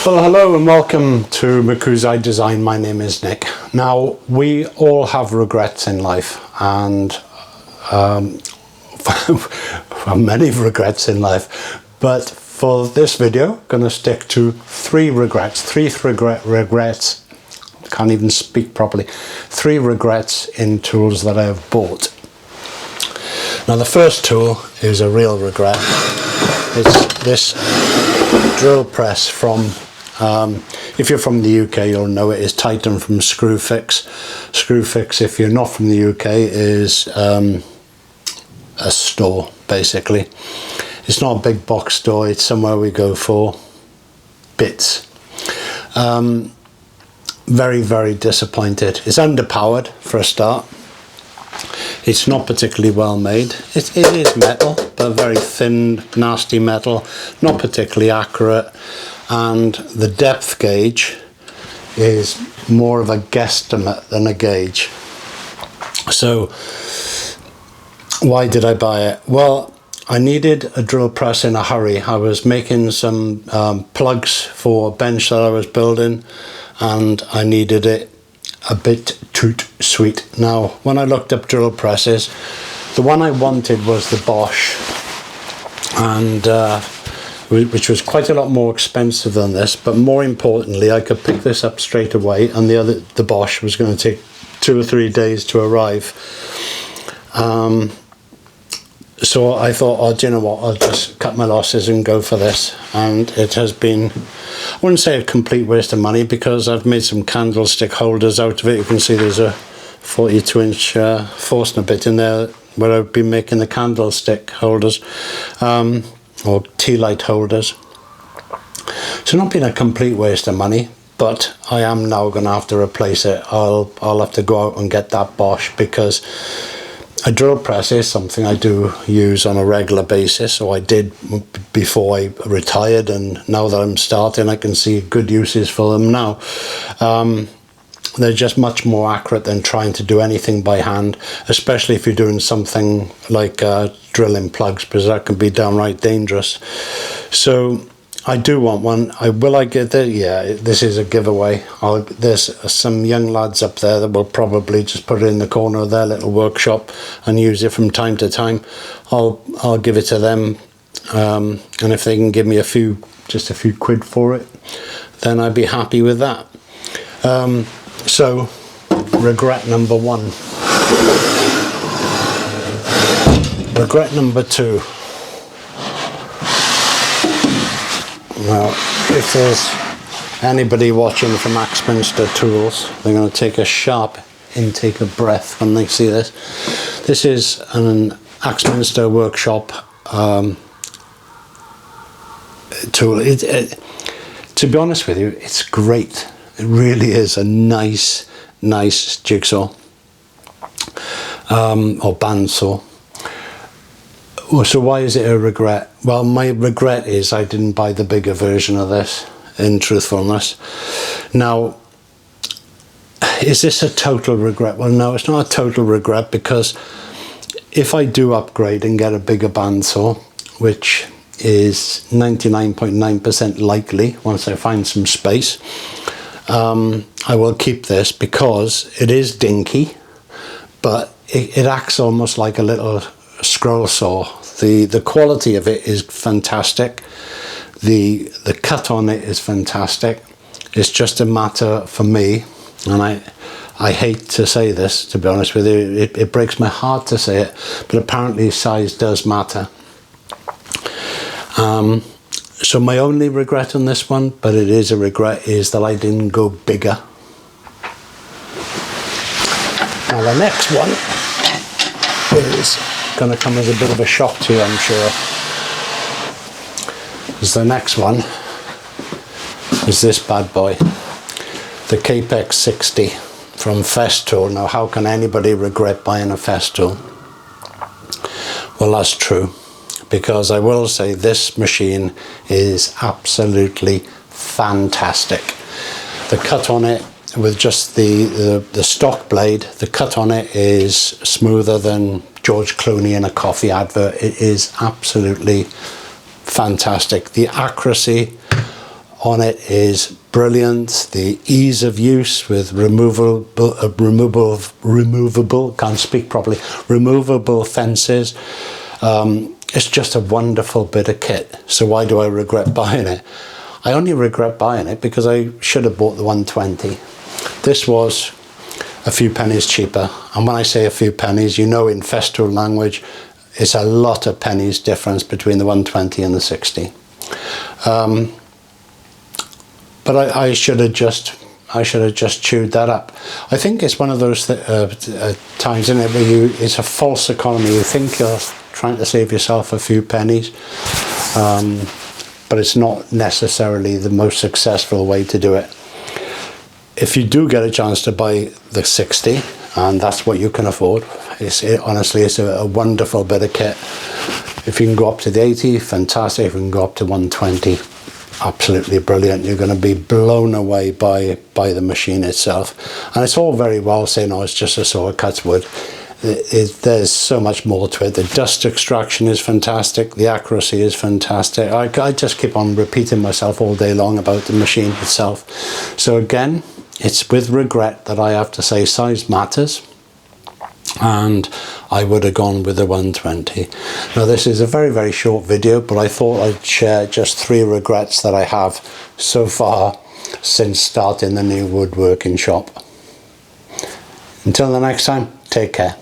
Well, hello and welcome to Mokuzai Design. My name is Nick. Now, we all have regrets in life, and many regrets in life, but for this video, I'm going to stick to three regrets, can't even speak properly, 3 regrets in tools that I have bought. Now, the first tool is a real regret. It's this drill press from, if you're from the UK, you'll know it is Titan from Screwfix. Screwfix, if you're not from the UK, is a store, basically. It's not a big box store, it's somewhere we go for bits. Very, very disappointed. It's underpowered for a start. It's not particularly well made. It is metal, but very thin, nasty metal, not particularly accurate. And the depth gauge is more of a guesstimate than a gauge. So why did I buy it? Well, I needed a drill press in a hurry. I was making some plugs for a bench that I was building, and I needed it a bit toot sweet. Now, when I looked up drill presses, the one I wanted was the Bosch, and which was quite a lot more expensive than this, but more importantly, I could pick this up straight away, and the Bosch was going to take 2 or 3 days to arrive. So I thought, oh, do you know what, I'll just cut my losses and go for this. And it has been, I wouldn't say a complete waste of money, because I've made some candlestick holders out of it. You can see there's a 42-inch Forstner bit in there where I've been making the candlestick holders, or tea light holders. So not been a complete waste of money, but I am now going to have to replace it. I'll have to go out and get that Bosch, because a drill press is something I do use on a regular basis, or I did before I retired, and now that I'm starting, I can see good uses for them now. They're just much more accurate than trying to do anything by hand, especially if you're doing something like drilling plugs, because that can be downright dangerous. So I do want one. Will I get there? Yeah, this is a giveaway. There's some young lads up there that will probably just put it in the corner of their little workshop and use it from time to time. I'll give it to them, and if they can give me just a few quid for it, then I'd be happy with that. So, regret number 1. Regret number 2. Now, if there's anybody watching from Axminster Tools, they're going to take a sharp intake of breath when they see this. This is an Axminster workshop tool. To be honest with you, it's great. It really is a nice jigsaw, or bandsaw. So why is it a regret? Well, my regret is I didn't buy the bigger version of this, in truthfulness. Now, is this a total regret? Well, no, it's not a total regret, because if I do upgrade and get a bigger bandsaw, which is 99.9% likely once I find some space, I will keep this, because it is dinky, but it acts almost like a little scroll saw. The quality of it is fantastic. The cut on it is fantastic. It's just a matter for me, and I hate to say this, to be honest with you, it breaks my heart to say it, but apparently size does matter. So my only regret on this one, but it is a regret, is that I didn't go bigger. Now the next one is going to come as a bit of a shock to you, I'm sure. Because the next one is this bad boy, the Kapex 60 from Festool. Now, how can anybody regret buying a Festool? Well, that's true, because I will say this machine is absolutely fantastic. The cut on it, with just the stock blade, the cut on it is smoother than George Clooney in a coffee advert. It is absolutely fantastic. The accuracy on it is brilliant. The ease of use with removable, can't speak properly, removable fences. It's just a wonderful bit of kit. So why do I regret buying it? I only regret buying it because I should have bought the 120. This was a few pennies cheaper. And when I say a few pennies, you know, in Festool language, it's a lot of pennies difference between the 120 and the 60. But I should have just chewed that up. I think it's one of those times in it where it's a false economy. You think you're trying to save yourself a few pennies, but it's not necessarily the most successful way to do it. If you do get a chance to buy the 60, and that's what you can afford, honestly, it's a wonderful bit of kit. If you can go up to the 80, fantastic. If you can go up to 120, absolutely brilliant. You're going to be blown away by the machine itself. And it's all very well saying, oh, it's just a saw, it cuts wood. There's so much more to it. The dust extraction is fantastic. The accuracy is fantastic. I just keep on repeating myself all day long about the machine itself. So again, it's with regret that I have to say size matters. And I would have gone with the 120. Now this is a very, very short video, but I thought I'd share just 3 regrets that I have so far since starting the new woodworking shop. Until the next time, take care.